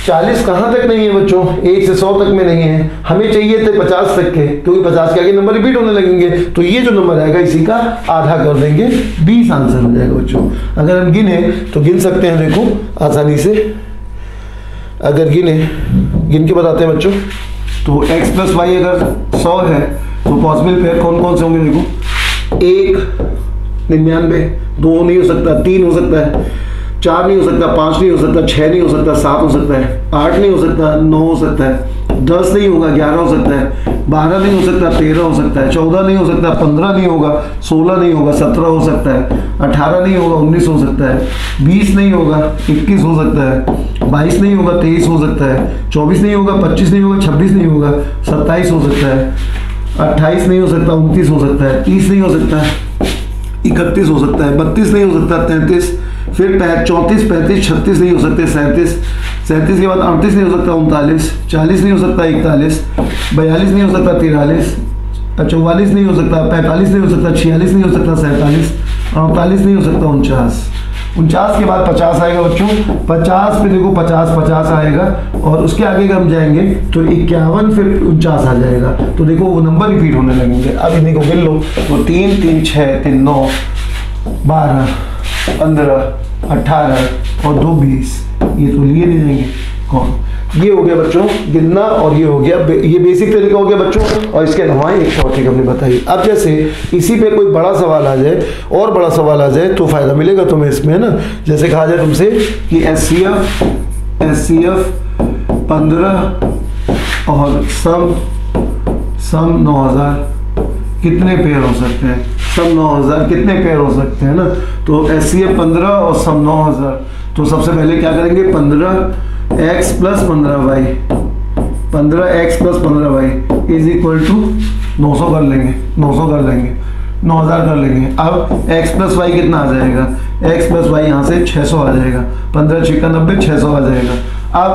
40 कहाँ तक नहीं है बच्चों, 1 से 100 तक में नहीं है, हमें चाहिए थे 50 तक के, क्योंकि 50 के आगे नंबर रिपीट होने लगेंगे, तो ये जो नंबर आएगा इसी का आधा कर देंगे, 20 आंसर हो जाएगा बच्चों। अगर हम गिने तो गिन सकते हैं, देखो आसानी से अगर गिन के बताते हैं बच्चों। तो x + y अगर 100 है तो पॉसिबल पेयर कौन कौन से होंगे, देखो 1 99, 2 नहीं हो सकता, 3 हो सकता है, 4 नहीं हो सकता, 5 नहीं हो सकता, 6 नहीं हो सकता, 7 हो सकता है, 8 नहीं हो सकता, 9 हो सकता है, 10 नहीं होगा, 11 हो सकता है, 12 नहीं हो सकता, 13 हो सकता है, 14 नहीं हो सकता, 15 नहीं होगा, 16 नहीं होगा, 17 हो सकता है, 18 नहीं होगा, 19 हो सकता है, 20 नहीं होगा, 21 हो सकता है, 22 नहीं होगा, 23 हो सकता है, 24 नहीं होगा, 25 नहीं होगा, 26 नहीं होगा, 27 हो सकता है, 28 नहीं हो सकता, 29 हो सकता है, 30 नहीं हो सकता, 31 हो सकता है, 32 नहीं हो सकता, 33, फिर 34, 35, 36 नहीं हो सकते, 37 के बाद 38 नहीं हो सकता, 39, 40 नहीं हो सकता, 41, 42 नहीं हो सकता, 43, 44 नहीं हो सकता, 45 नहीं हो सकता, 46 नहीं हो सकता, 47, 48 नहीं हो सकता, 49 के बाद 50 आएगा बच्चों। 50 पे देखो 50 आएगा, और उसके आगे हम जाएंगे तो 51, फिर 49 आ जाएगा। तो देखो वो नंबर रिपीट होने लगेंगे। अब इन्हीं को गिन लो, तो 3 3 6 3 9 12 15 18 और 2 20, ये तो लिए नहीं जाएंगे कौन। ये हो गया बच्चों गिनना, और ये हो गया ये बेसिक तरीका हो गया बच्चों। और इसके अलावा एक और चीज हमने बताई। अब जैसे इसी पे कोई बड़ा सवाल आ जाए और बड़ा सवाल आ जाए तो फायदा मिलेगा तुम्हें इसमें, है ना। जैसे कहा जाए तुमसे कि एचसीएफ 15 और सम 9000 कितने पेयर हो सकते हैं, सम 9000 कितने पेयर हो सकते हैं ना। तो एचसीएफ 15 और सम 9000, तो सबसे पहले क्या करेंगे, 15x + 15y, 15x + 15y = 900 कर लेंगे, 900 कर लेंगे, 9000 कर लेंगे। अब x + y कितना आ जाएगा, x + y यहाँ से 600 आ जाएगा, 15 × 6 = 90, 600 आ जाएगा। अब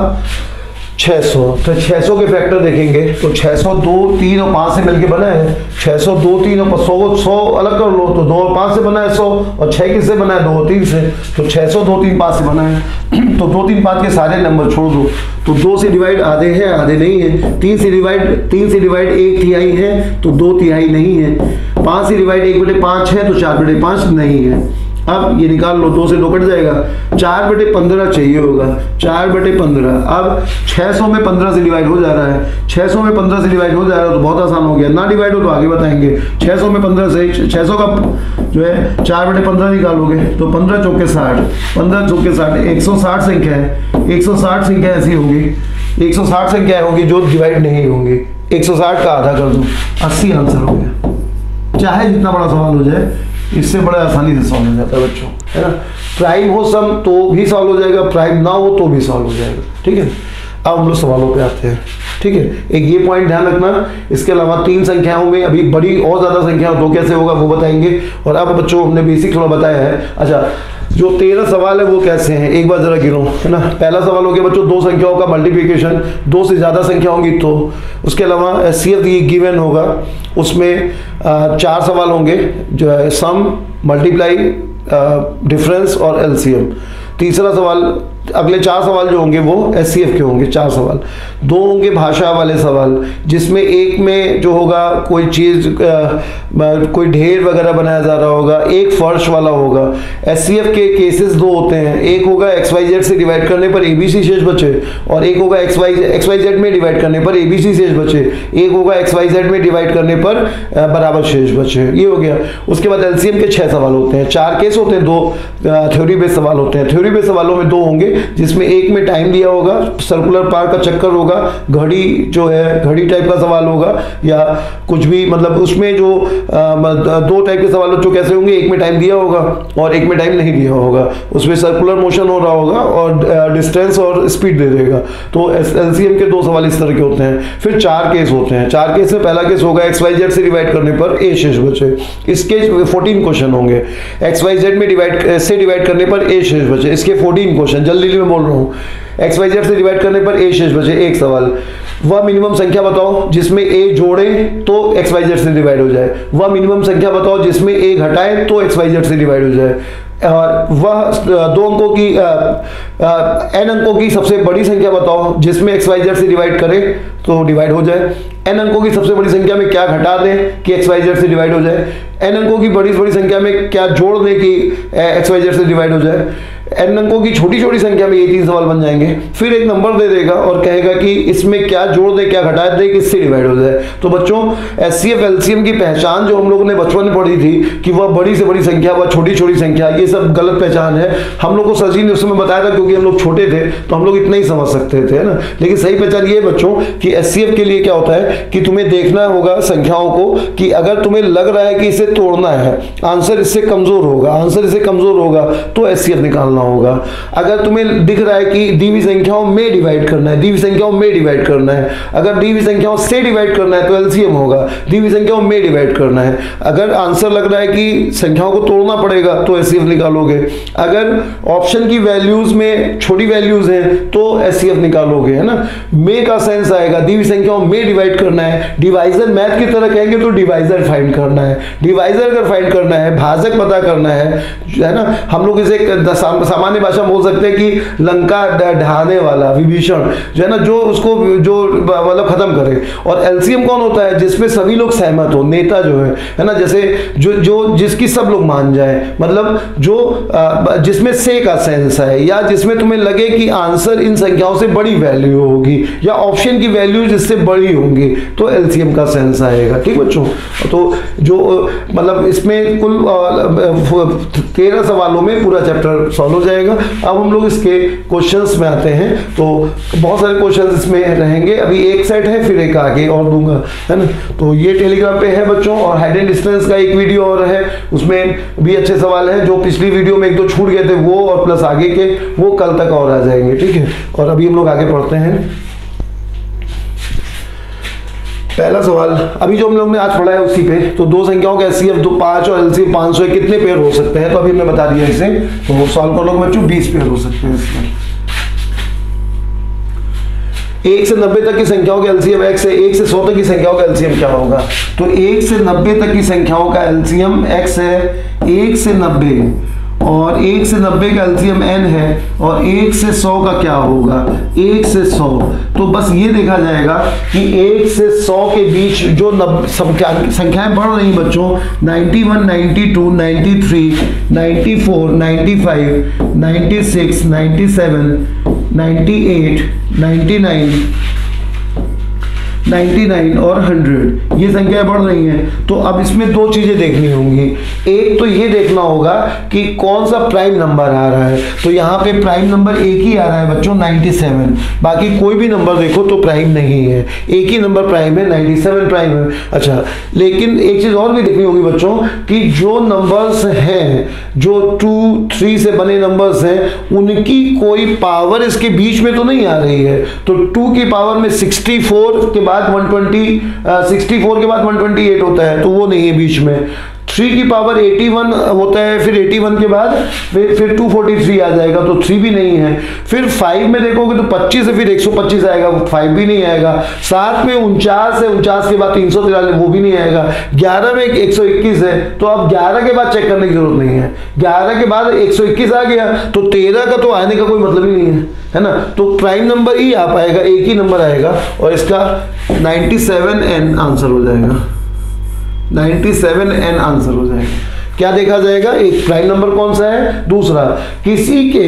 600, तो 600 के फैक्टर देखेंगे तो 600 2 3 और 5 से मिलके बना है। 600 2 3 और 100 अलग कर लो तो 2 और 5 से बना है 100, और 6 किससे बना है, 2 और 3 से। तो 600 2 3 5 से बना है। तो 2 3 5 के सारे नंबर छोड़ दो, तो 2 से डिवाइड आधे हैं, आधे नहीं है। 3 से डिवाइड 1 तिहाई है तो 2 तिहाई नहीं है। 5 से डिवाइड 1/5 है तो 4/5 नहीं है। अब ये निकाल लो, 2 से 2 कट जाएगा, 4/15 चाहिए होगा, 4/15। अब 600 में 15 से डिवाइड हो जा रहा है, 600 में 15 से डिवाइड हो जा रहा है तो बहुत आसान हो गया। ना डिवाइड हो तो आगे बताएंगे। 600 में 15 से 600 का जो है 4/15 निकालोगे तो 15 चौके 60, 15 चौके 60, 160 संख्या है। 160 संख्या ऐसी होगी, 160 संख्या होगी जो डिवाइड नहीं होंगी। 160 का आधा कर दो, 80 आंसर हो गया। चाहे जितना बड़ा सवाल हो जाए, इससे बड़ा आसानी से सॉल्व हो जाता है बच्चों, है ना। प्राइम हो सम तो भी सॉल्व हो जाएगा, प्राइम ना हो तो भी सॉल्व हो जाएगा, ठीक है। अब हम लोग सवालों पे आते हैं, ठीक है। एक ये पॉइंट ध्यान रखना। इसके अलावा 3 संख्याओं में अभी बड़ी और ज्यादा संख्या हो तो कैसे होगा वो बताएंगे। और अब बच्चों हमने बेसिक थोड़ा बताया है। अच्छा, जो 13 सवाल है वो कैसे हैं, एक बार जरा गिनो, है ना। पहला सवाल हो गया बच्चों 2 संख्याओं का मल्टीप्लिकेशन, 2 से ज्यादा संख्या होंगी तो। उसके अलावा एचसीएफ ये गिवन होगा, उसमें 4 सवाल होंगे जो है सम, मल्टीप्लाई, डिफरेंस और एलसीएम। तीसरा सवाल, अगले 4 सवाल जो होंगे वो एचसीएफ के होंगे, 4 सवाल। 2 होंगे भाषा वाले सवाल, जिसमें एक में जो होगा कोई चीज़, कोई ढेर वगैरह बनाया जा रहा होगा, एक फर्श वाला होगा। एचसीएफ के केसेस 2 होते हैं, एक होगा XYZ से डिवाइड करने पर ABC शेष बचे, और एक होगा XYZ में डिवाइड करने पर ABC शेष बचे, एक होगा XYZ में डिवाइड करने पर बराबर शेष बचे। ये हो गया। उसके बाद एलसीएम के 6 सवाल होते हैं, 4 केस होते हैं, 2 थ्योरी बेस्ड सवाल होते हैं। थ्योरी बेस्ड सवालों में 2 होंगे, जिसमें एक में टाइम दिया होगा, सर्कुलर पार्क का चक्कर होगा, घड़ी जो है घड़ी टाइप का सवाल होगा, या कुछ भी मतलब उसमें जो दो टाइप के सवाल जो कैसे होंगे, एक में टाइम दिया होगा और एक में टाइम नहीं दिया होगा, उसमें सर्कुलर मोशन हो रहा होगा और डिस्टेंस और स्पीड दे देगा। तो एलसीएम के दो सवाल इस तरह के होते हैं। फिर 4 केस होते हैं। 4 केस में पहला केस होगा XYZ से डिवाइड करने पर A शेष बचे, इसके 14 क्वेश्चन होंगे। XYZ में डिवाइड करने पर A शेष बचे, इसके 14 क्वेश्चन, जल्दी में बोल रहा हूँ। XYZ से डिवाइड करने पर A शेष बचे, एक सवाल। वह मिनिमम संख्या बताओ जिसमें A जोड़े तो XYZ से डिवाइड हो जाए, वह मिनिमम संख्या बताओ जिसमें A घटाए तो XYZ से डिवाइड हो जाए, और वह 2 अंकों की n अंकों की सबसे बड़ी संख्या बताओ जिसमें XYZ से डिवाइड करे तो डिवाइड हो जाए, n अंकों की सबसे बड़ी संख्या में क्या घटा दें कि XYZ से डिवाइड हो जाए, n अंकों की बड़ी संख्या में क्या जोड़ दें कि XYZ से डिवाइड हो जाए, n अंकों की छोटी छोटी संख्या में ये 3 सवाल बन जाएंगे। फिर एक नंबर दे देगा और कहेगा कि इसमें क्या जोड़ दे क्या घटा दे कि इससे डिवाइड हो जाए। तो बच्चों HCF LCM की पहचान जो हम लोगों ने बचपन में पढ़ी थी कि वह बड़ी से बड़ी संख्या, वह छोटी छोटी संख्या, ये सब गलत पहचान है। हम लोग को सर जी ने उस समय बताया था क्योंकि हम लोग छोटे थे तो हम लोग इतना ही समझ सकते थे, है ना। लेकिन सही पहचान ये बच्चों कि HCF के लिए क्या होता है कि तुम्हें देखना होगा संख्याओं को कि अगर तुम्हें लग रहा है कि इसे तोड़ना है, आंसर इससे कमजोर होगा तो HCF निकालना होगा। अगर तुम्हें दिख रहा है कि दी हुई संख्याओं में डिवाइड करना है, अगर दी हुई संख्याओं से डिवाइड करना है तो LCM होगा, दी हुई संख्याओं में डिवाइड करना है। अगर आंसर लग रहा है कि संख्याओं को तोड़ना पड़ेगा तो HCF निकालोगे। अगर ऑप्शन की वैल्यूज में छोटी वैल्यूज हैं तो HCF निकालोगे, है ना। में का सेंस आएगा, दी हुई संख्याओं में डिवाइड करना है, डिवाइजर मैथ की तरह कहेंगे तो डिवाइजर फाइंड करना है, डिवाइजर अगर फाइंड करना है, भाजक पता करना है ना। हम लोग इसे सामान्य भाषा बोल सकते हैं कि लंका ढहाने वाला विभीषण जो है ना, जो उसको जो मतलब खत्म करे। और LCM कौन होता है जिसमें सभी लोग सहमत हो, नेता जो है ना, जैसे जो जिसकी सब लोग मान जाए, मतलब जो जिसमें से का सेंस है, या जिसमें तुम्हें लगे कि आंसर इन संख्याओं से बड़ी वैल्यू होगी या ऑप्शन की वैल्यू जिससे बड़ी होंगी तो LCM का सेंस आएगा। ठीक बच्चों, तो जो मतलब इसमें कुल 13 सवालों में पूरा चैप्टर सॉल्व हो जाएगा। अब हम लोग इसके क्वेश्चंस में आते हैं, तो बहुत सारे क्वेश्चंस इसमें रहेंगे। अभी एक सेट है, फिर एक आगे और दूंगा, है ना। तो ये टेलीग्राम पे है बच्चों, और हाइड एंड डिस्टेंस का एक वीडियो और है, उसमें भी अच्छे सवाल है। जो पिछली वीडियो में 1-2 छूट गए थे वो और प्लस आगे के वो कल तक और आ जाएंगे, ठीक है। और अभी हम लोग आगे पढ़ते हैं। पहला सवाल अभी जो हम लोग ने आज पढ़ा है उसी पे, तो दो संख्याओं का HCF 5 और LCM 500 कितने पेयर हो सकते हैं, तो अभी हमने बता दिया इसे। तो सॉल्व कर लो बच्चों, 20 पेयर हो सकते हैं इसमें। 1 से 90 तक की संख्याओं का LCM x है, 1 से 100 तक की संख्याओं का LCM क्या होगा। तो 1 से 90 तक की संख्याओं का LCM x है, 1 से 90, और 1 से 90 का LCM n है, और 1 से 100 का क्या होगा, 1 से 100। तो बस ये देखा जाएगा कि 1 से 100 के बीच जो संख्याएं बढ़ रही बच्चों, 91, 92, 93, 94, 95, 96, 97, 98, 99 और 100, ये संख्याएं बढ़ रही हैं। तो अब इसमें दो चीजें देखनी होंगी। एक तो ये देखना होगा कि कौन सा प्राइम नंबर आ रहा है। तो यहाँ पे प्राइम नंबर एक ही आ रहा है बच्चों, 97, बाकी कोई भी नंबर देखो तो प्राइम नहीं है, एक ही नंबर प्राइम है, 97 प्राइम है। अच्छा, लेकिन एक चीज और भी देखनी होगी बच्चों कि जो नंबर्स हैं, जो 2, 3 से बने नंबर्स हैं, उनकी कोई पावर इसके बीच में तो नहीं आ रही है। तो 2 की पावर में 64 के बाद 120, 64 के बाद 128 होता है, तो वो नहीं है बीच में। 3 की पावर 81 होता है, फिर 81 के बाद फिर 243 आ जाएगा, तो 3 भी नहीं है। फिर 5 में देखोगे तो 25 से फिर 125 आएगा, 5 भी नहीं आएगा। 7 में 49 है, 49 के बाद 343, वो भी नहीं आएगा। 11 में 121 है, तो अब 11 के बाद चेक करने की जरूरत नहीं है। 11 के बाद 121 आ गया, तो 13 का तो आने का कोई मतलब ही नहीं है ना। तो प्राइम नंबर ही आ पाएगा, एक ही नंबर आएगा, और इसका 97n आंसर हो जाएगा। 97n आंसर हो जाएगा। क्या देखा जाएगा, एक प्राइम नंबर कौन सा है, दूसरा किसी के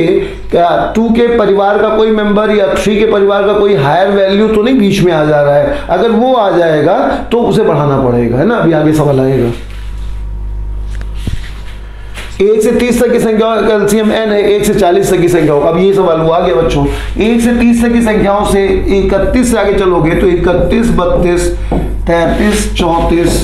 2 के परिवार का कोई मेंबर या 3 के परिवार का कोई हायर वैल्यू तो नहीं बीच में आ जा रहा है। अगर वो आ जाएगा तो उसे बढ़ाना पड़ेगा, है ना। अभी आगे सवाल आएगा। 1 से 30 तक की संख्याओं का एलसीएम n है, 1 से 40 तक की संख्याओं का। अब ये सवाल हुआ गया बच्चों, 1 से 30 तक की संख्याओं से 31 से आगे चलोगे तो 31, 32, 33, 34,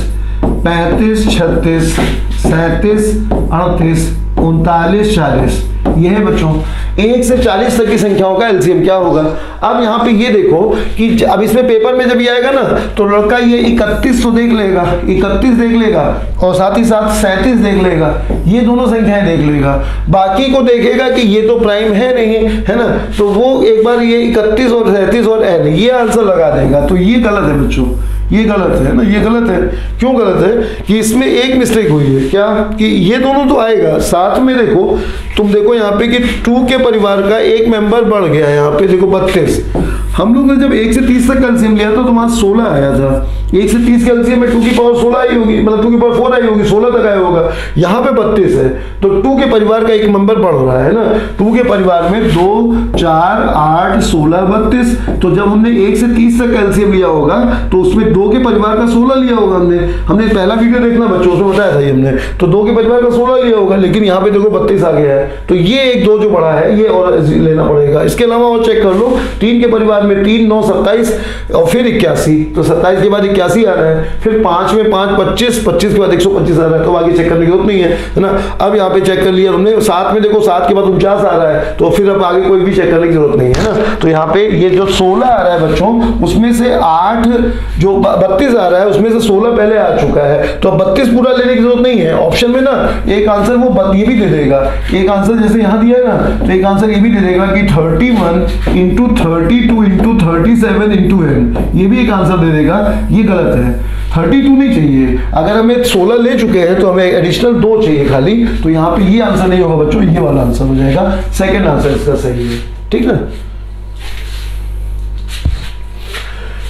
35, 36, 37, 38, 39, 40, ये है बच्चों 1 से 40 तक की संख्याओं का एलसीएम क्या होगा। अब यहाँ पे ये देखो कि अब इसमें पेपर में जब ये आएगा ना तो लड़का ये 31 तो देख लेगा, 31 देख लेगा और साथ ही साथ 37 देख लेगा, ये दोनों संख्याएं देख लेगा, बाकी को देखेगा कि ये तो प्राइम है नहीं है ना, तो वो एक बार ये 31 और 37 और n ये आंसर लगा देगा। तो ये गलत है बच्चों, ये गलत है ना, ये गलत है। क्यों गलत है कि इसमें एक मिस्टेक हुई है, क्या कि ये दोनों तो आएगा साथ में। देखो तुम देखो यहाँ पे कि 2 के परिवार का एक मेंबर बढ़ गया है, यहाँ पे देखो 32। हम लोग ने जब 1 से 30 तक एलसीएम लिया था तो वहां 16 आया था। 1 से 30 के एलसीएम में 2 की पावर 16 आई होगी, मतलब 2 की पावर 4 आई होगी, 16 तक आया होगा। यहाँ पे 32 है तो 2 के परिवार का एक मेंबर बढ़ रहा है ना। 2 के परिवार में 2, 4, 8, 16, 32। तो जब हमने 1 से 30 तक एलसीएम लिया होगा तो उसमें 2 के परिवार का 16 लिया होगा। हमने पहला वीडियो देखना बच्चों, उसमें बताया था ये हमने, तो 2 के परिवार का 16 लिया होगा, लेकिन यहाँ पे देखो 32 आ गया है। तो ये 1, 2 जो बढ़ा है ये और लेना पड़ेगा। इसके अलावा और चेक कर लो, 3 के परिवार में 3, 9, 27 और फिर 81, तो 27 के बाद 81 आ रहा है, फिर 5 में 5, 25, 25 के बाद 125 आ रहा है, तो आगे चेक करने की जरूरत नहीं है ना। अब यहाँ पे चेक कर लिया हमने, 7 में देखो 7 के बाद 49 आ रहा है, तो फिर अब आगे कोई भी चेक करने की जरूरत नहीं है ना। तो यहाँ पे ये जो 16 आ रहा है बच्चों, उसमें से 8 जो 32 आ रहा है उसमें से 16 पहले आ चुका है, तो 32 पूरा लेने की जरूरत नहीं है। ऑप्शन में ना एक आंसर वो ये भी दे देगा, एक आंसर जैसे यहाँ दिया है ना, तो एक आंसर ये भी दे देगा कि 31 इंटू 32 इंटू 37 इंटू n, ये भी एक आंसर दे देगा। ये गलत है, 32 नहीं चाहिए। अगर हमें 16 ले चुके हैं तो हमें एडिशनल 2 चाहिए खाली, तो यहाँ पे ये आंसर नहीं होगा बच्चों, ये वाला आंसर हो जाएगा। सेकंड आंसर इसका सही है, ठीक ना।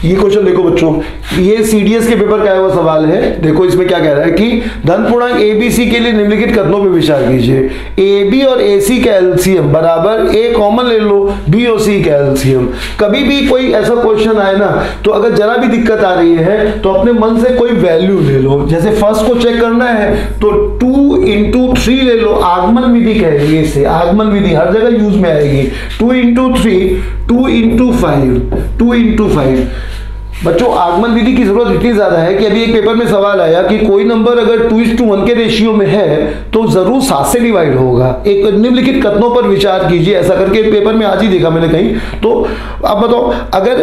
ये क्वेश्चन देखो बच्चों, ये सीडीएस के पेपर का आया हुआ सवाल है। देखो इसमें क्या कह रहा है कि धन पूर्णांक एबीसी के लिए निम्नलिखित कथनों पर विचार कीजिए। ए बी और ए सी का एलसीएम बराबर ए कॉमन ले लो, बी और सी का एलसीएम। कभी भी कोई ऐसा क्वेश्चन आए ना, तो अगर जरा भी दिक्कत आ रही है तो अपने मन से कोई वैल्यू ले लो। जैसे फर्स्ट को चेक करना है तो 2 इंटू 3 ले लो, आगमन विधि कहेंगे इसे, आगमन विधि हर जगह यूज में आएगी। 2 इंटू 3, 2 इंटू 5, 2 इंटू 5। बच्चों आगमन विधि की जरूरत इतनी ज्यादा है कि अभी एक पेपर में सवाल आया कि कोई नंबर अगर 2:1 के रेशियो में है तो जरूर 7 से डिवाइड होगा। एक निम्नलिखित कथनों पर विचार कीजिए, ऐसा करके पेपर में आज ही देखा मैंने कहीं। तो अब बताओ, अगर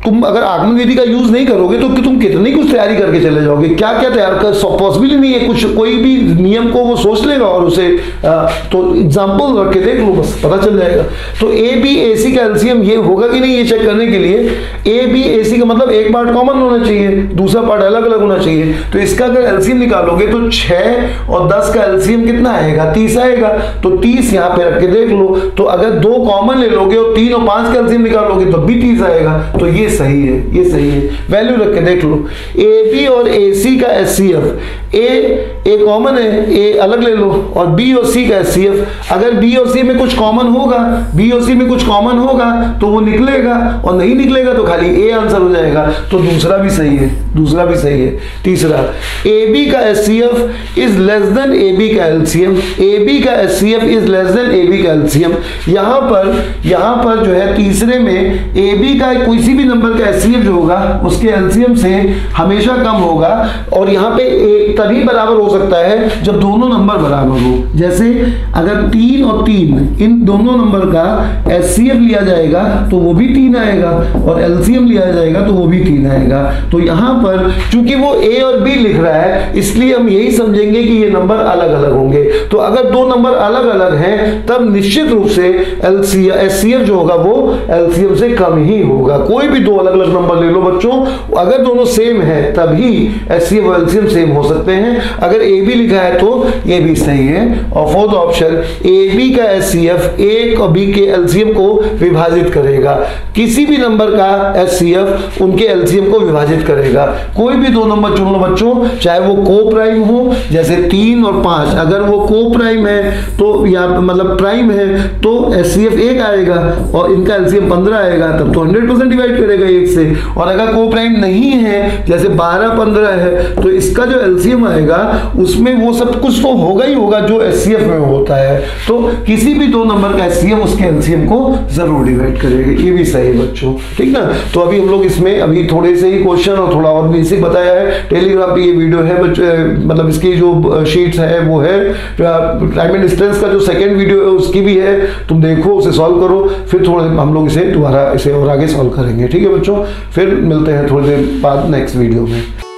तुम आगमन विधि का यूज नहीं करोगे तो तुम कितनी कुछ तैयारी करके चले जाओगे, क्या क्या तैयार कर, पॉसिबल नहीं है। कुछ कोई भी नियम को वो सोच लेगा और उसे तो एग्जांपल रख के देख लो, बस पता चल जाएगा। तो ए बी ए सी का एलसीएम ये होगा कि नहीं, ये चेक करने के लिए ए बी ए सी का मतलब एक पार्ट कॉमन होना चाहिए, दूसरा पार्ट अलग अलग होना चाहिए। तो इसका अगर एलसीएम निकालोगे तो 6 और 10 का एलसीएम कितना आएगा, 30 आएगा। तो 30 यहाँ पे रख के देख लो। तो अगर 2 कॉमन ले लोगे और 3 और 5 का एलसीएम निकालोगे तो भी 30 आएगा। तो ये सही है, ये सही है। वैल्यू रख के देख लो। ए बी और ए सी का एचसीएफ, ए कॉमन है, ए अलग ले लो, और बी और सी का एचसीएफ। अगर बी और सी में कुछ कॉमन होगा, बी और सी में कुछ कॉमन होगा तो वो निकलेगा, और नहीं निकलेगा तो खाली ए आंसर हो जाएगा। तो दूसरा भी सही है, दूसरा भी सही है। तीसरा, ए बी का HCF is less than A B का एलसीएम, ए बी का HCF is less than A B का एलसीएम। यहां पर जो है तीसरे में ए बी का किसी भी नंबर का एचसीएफ जो होगा उसके एलसीएम से हमेशा कम होगा, और यहाँ पे तभी बराबर हो सकता है जब दोनों नंबर बराबर हो। जैसे अगर 3 और 3 इन दोनों नंबर का एचसीएफ लिया जाएगा तो वो भी 3 आएगा, और एलसीएम लिया जाएगा तो वो भी 3 आएगा। तो यहाँ पर चूंकि वो ए और बी लिख रहा है इसलिए हम यही समझेंगे कि ये नंबर अलग अलग होंगे। तो अगर दो नंबर अलग अलग हैं तब निश्चित रूप से एचसीएफ जो होगा वो एलसीएम से कम ही होगा। कोई भी दो अलग अलग नंबर ले लो बच्चों, अगर दोनों सेम है तभी एचसीएफ और एलसीएम सेम हो सकते हैं। अगर ए बी लिखा है तो ये भी सही है। और फोर्थ ऑप्शन, ए बी का एचसीएफ ए और बी के एलसीएम को विभाजित करेगा। किसी भी नंबर का एचसीएफ उनके एलसीएम को विभाजित करेगा। कोई भी दो नंबर चुन लो बच्चों, चाहे वो को प्राइम हो, जैसे 3 और 5, अगर वो को प्राइम है तो या मतलब प्राइम है तो एचसीएफ 1 आएगा और इनका एलसीएम 15 आएगा, तब तो 100% डिवाइड करेगा 1 से। और अगर को प्राइम नहीं है, जैसे 12, 15 है, तो इसका जो एलसीएम एलसीएम आएगा उसमें वो सब कुछ तो होगा ही होगा जो एचसीएफ में होता है, तो किसी भी 2 नंबर का एचसीएम उसके एलसीएम को जरूर डिवाइड करेगा, ये भी सही है बच्चों, ठीक ना। तो अभी हम लोग इसमें अभी थोड़े से ही क्वेश्चन और थोड़ा और बेसिक बताया है। टेलीग्राम पे ये वीडियो है मतलब इसकी जो शीट्स है वो है, टाइम एंड डिस्टेंस का जो सेकंड वीडियो है उसकी भी है, तुम देखो उसे सॉल्व करो, फिर थोड़ा हम लोग इसे दोबारा इसे और आगे सॉल्व करेंगे, ठीक है बच्चों। फिर मिलते हैं थोड़ी देर बाद नेक्स्ट वीडियो में।